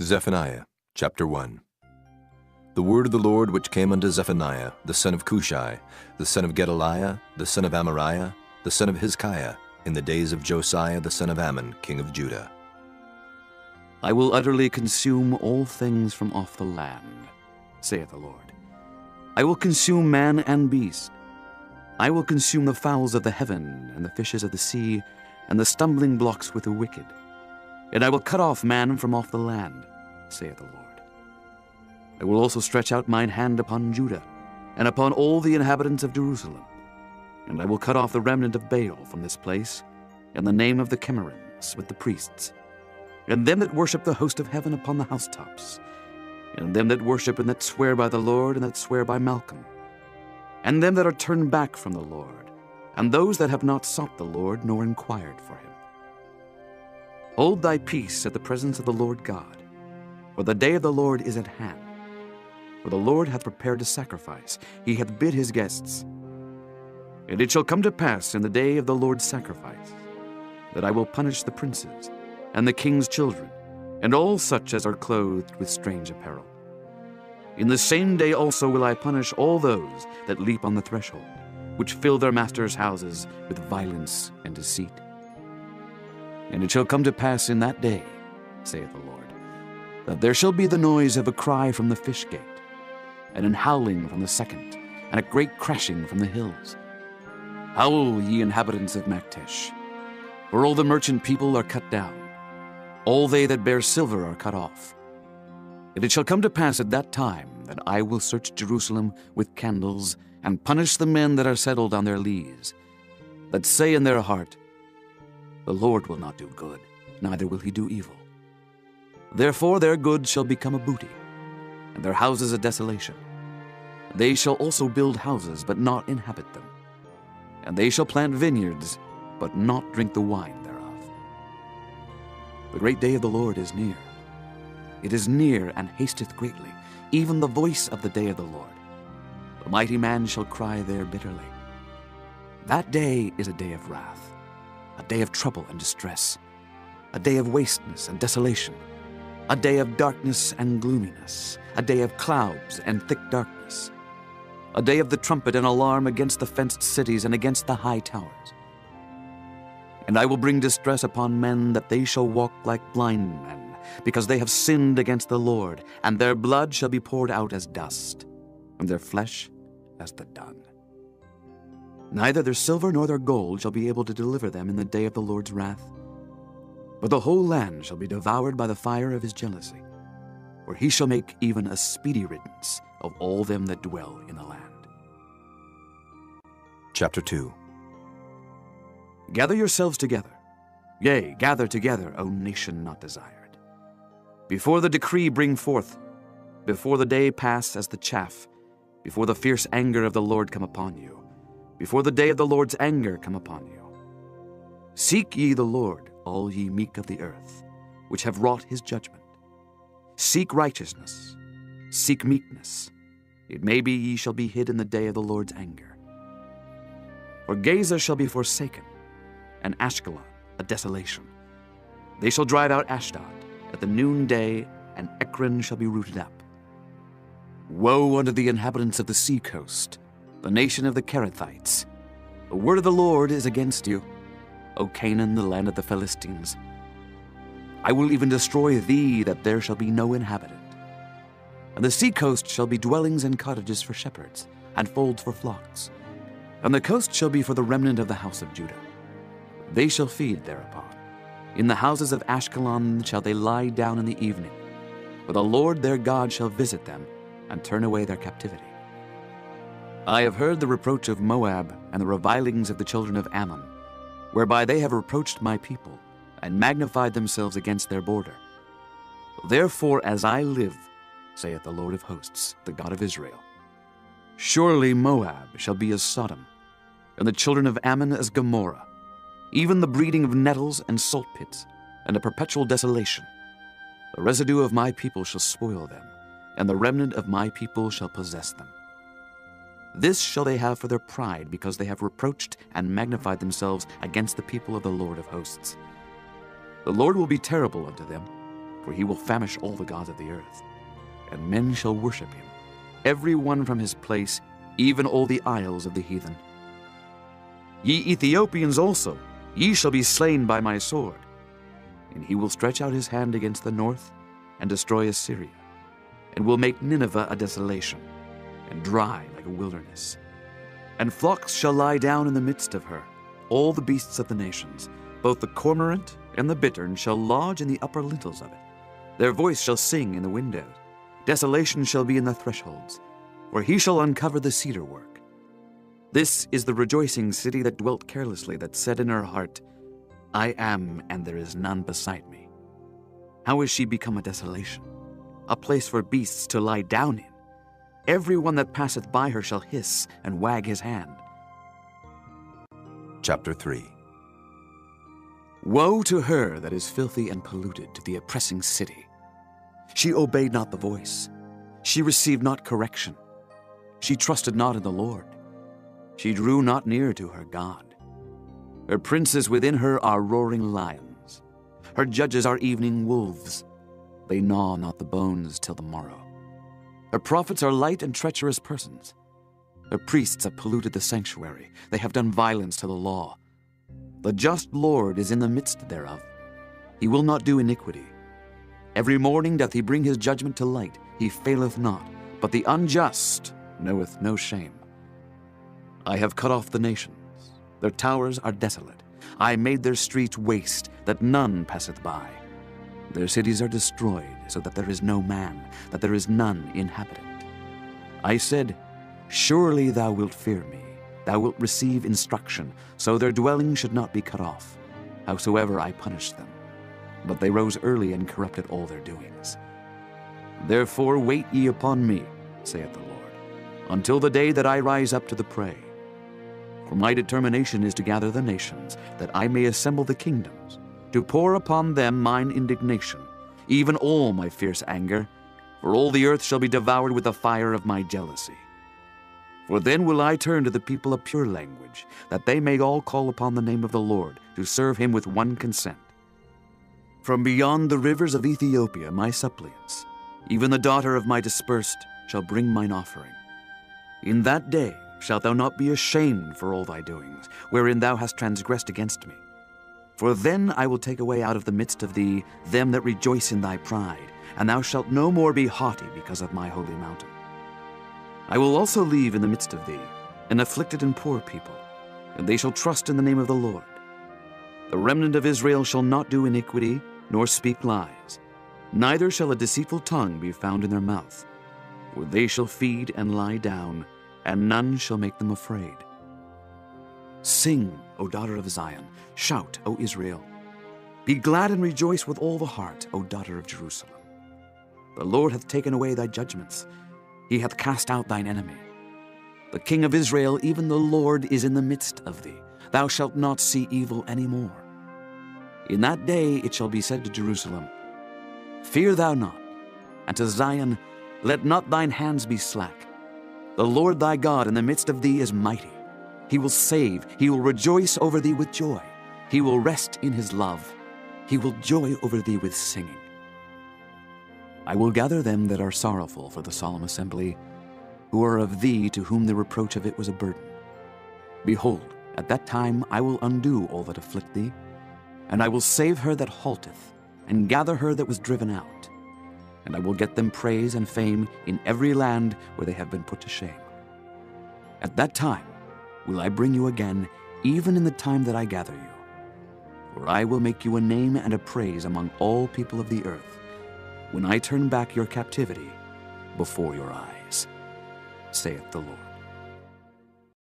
Zephaniah chapter 1. The word of the Lord which came unto Zephaniah, the son of Cushai, the son of Gedaliah, the son of Amariah, the son of Hizkiah, in the days of Josiah the son of Ammon, king of Judah. I will utterly consume all things from off the land, saith the Lord. I will consume man and beast. I will consume the fowls of the heaven, and the fishes of the sea, and the stumbling blocks with the wicked. And I will cut off man from off the land, saith the Lord. I will also stretch out mine hand upon Judah, and upon all the inhabitants of Jerusalem. And I will cut off the remnant of Baal from this place, and the name of the Chemarims with the priests, and them that worship the host of heaven upon the housetops, and them that worship and that swear by the Lord and that swear by Malcham, and them that are turned back from the Lord, and those that have not sought the Lord nor inquired for him. Hold thy peace at the presence of the Lord God, for the day of the Lord is at hand. For the Lord hath prepared a sacrifice, he hath bid his guests. And it shall come to pass in the day of the Lord's sacrifice, that I will punish the princes, and the king's children, and all such as are clothed with strange apparel. In the same day also will I punish all those that leap on the threshold, which fill their masters' houses with violence and deceit. And it shall come to pass in that day, saith the Lord, that there shall be the noise of a cry from the fish gate, and an howling from the second, and a great crashing from the hills. Howl, ye inhabitants of Maktesh, for all the merchant people are cut down, all they that bear silver are cut off. And it shall come to pass at that time that I will search Jerusalem with candles, and punish the men that are settled on their lees, that say in their heart, the Lord will not do good, neither will he do evil. Therefore their goods shall become a booty, and their houses a desolation. They shall also build houses, but not inhabit them. And they shall plant vineyards, but not drink the wine thereof. The great day of the Lord is near. It is near and hasteth greatly, even the voice of the day of the Lord. The mighty man shall cry there bitterly. That day is a day of wrath, a day of trouble and distress, a day of wasteness and desolation, a day of darkness and gloominess, a day of clouds and thick darkness, a day of the trumpet and alarm against the fenced cities and against the high towers. And I will bring distress upon men, that they shall walk like blind men, because they have sinned against the Lord, and their blood shall be poured out as dust, and their flesh as the dung. Neither their silver nor their gold shall be able to deliver them in the day of the Lord's wrath. But the whole land shall be devoured by the fire of his jealousy, where he shall make even a speedy riddance of all them that dwell in the land. Chapter 2. Gather yourselves together, yea, gather together, O nation not desired. Before the decree bring forth, before the day pass as the chaff, before the fierce anger of the Lord come upon you, before the day of the Lord's anger come upon you. Seek ye the Lord, all ye meek of the earth, which have wrought his judgment. Seek righteousness, seek meekness. It may be ye shall be hid in the day of the Lord's anger. For Gaza shall be forsaken, and Ashkelon a desolation. They shall drive out Ashdod at the noonday, and Ekron shall be rooted up. Woe unto the inhabitants of the sea coast, the nation of the Kerethites. The word of the Lord is against you, O Canaan, the land of the Philistines. I will even destroy thee, that there shall be no inhabitant. And the sea coast shall be dwellings and cottages for shepherds, and folds for flocks. And the coast shall be for the remnant of the house of Judah. They shall feed thereupon. In the houses of Ashkelon shall they lie down in the evening, for the Lord their God shall visit them, and turn away their captivity. I have heard the reproach of Moab, and the revilings of the children of Ammon, whereby they have reproached my people, and magnified themselves against their border. Therefore, as I live, saith the Lord of hosts, the God of Israel, surely Moab shall be as Sodom, and the children of Ammon as Gomorrah, even the breeding of nettles and salt pits, and a perpetual desolation. The residue of my people shall spoil them, and the remnant of my people shall possess them. This shall they have for their pride, because they have reproached and magnified themselves against the people of the Lord of hosts. The Lord will be terrible unto them, for he will famish all the gods of the earth, and men shall worship him, every one from his place, even all the isles of the heathen. Ye Ethiopians also, ye shall be slain by my sword. And he will stretch out his hand against the north, and destroy Assyria, and will make Nineveh a desolation, and dry like a wilderness. And flocks shall lie down in the midst of her, all the beasts of the nations, both the cormorant and the bittern shall lodge in the upper lintels of it. Their voice shall sing in the windows. Desolation shall be in the thresholds, where he shall uncover the cedar work. This is the rejoicing city that dwelt carelessly, that said in her heart, I am, and there is none beside me. How is she become a desolation, a place for beasts to lie down in? Every one that passeth by her shall hiss and wag his hand. Chapter 3. Woe to her that is filthy and polluted, to the oppressing city. She obeyed not the voice. She received not correction. She trusted not in the Lord. She drew not near to her God. Her princes within her are roaring lions. Her judges are evening wolves. They gnaw not the bones till the morrow. Her prophets are light and treacherous persons. Her priests have polluted the sanctuary. They have done violence to the law. The just Lord is in the midst thereof. He will not do iniquity. Every morning doth he bring his judgment to light. He faileth not, but the unjust knoweth no shame. I have cut off the nations. Their towers are desolate. I made their streets waste, that none passeth by. Their cities are destroyed, so that there is no man, that there is none inhabitant. I said, Surely thou wilt fear me, thou wilt receive instruction, so their dwelling should not be cut off, howsoever I punished them. But they rose early and corrupted all their doings. Therefore wait ye upon me, saith the Lord, until the day that I rise up to the prey. For my determination is to gather the nations, that I may assemble the kingdoms, to pour upon them mine indignation, even all my fierce anger, for all the earth shall be devoured with the fire of my jealousy. For then will I turn to the people a pure language, that they may all call upon the name of the Lord, to serve him with one consent. From beyond the rivers of Ethiopia my suppliants, even the daughter of my dispersed, shall bring mine offering. In that day shalt thou not be ashamed for all thy doings, wherein thou hast transgressed against me. For then I will take away out of the midst of thee them that rejoice in thy pride, and thou shalt no more be haughty because of my holy mountain. I will also leave in the midst of thee an afflicted and poor people, and they shall trust in the name of the Lord. The remnant of Israel shall not do iniquity, nor speak lies, neither shall a deceitful tongue be found in their mouth. For they shall feed and lie down, and none shall make them afraid. Sing, O daughter of Zion, shout, O Israel. Be glad and rejoice with all the heart, O daughter of Jerusalem. The Lord hath taken away thy judgments. He hath cast out thine enemy. The King of Israel, even the Lord, is in the midst of thee. Thou shalt not see evil any more. In that day it shall be said to Jerusalem, Fear thou not, and to Zion, Let not thine hands be slack. The Lord thy God in the midst of thee is mighty. He will save, he will rejoice over thee with joy. He will rest in his love. He will joy over thee with singing. I will gather them that are sorrowful for the solemn assembly, who are of thee, to whom the reproach of it was a burden. Behold, at that time I will undo all that afflict thee, and I will save her that halteth, and gather her that was driven out. And I will get them praise and fame in every land where they have been put to shame. At that time will I bring you again, even in the time that I gather you. For I will make you a name and a praise among all people of the earth, when I turn back your captivity before your eyes, saith the Lord.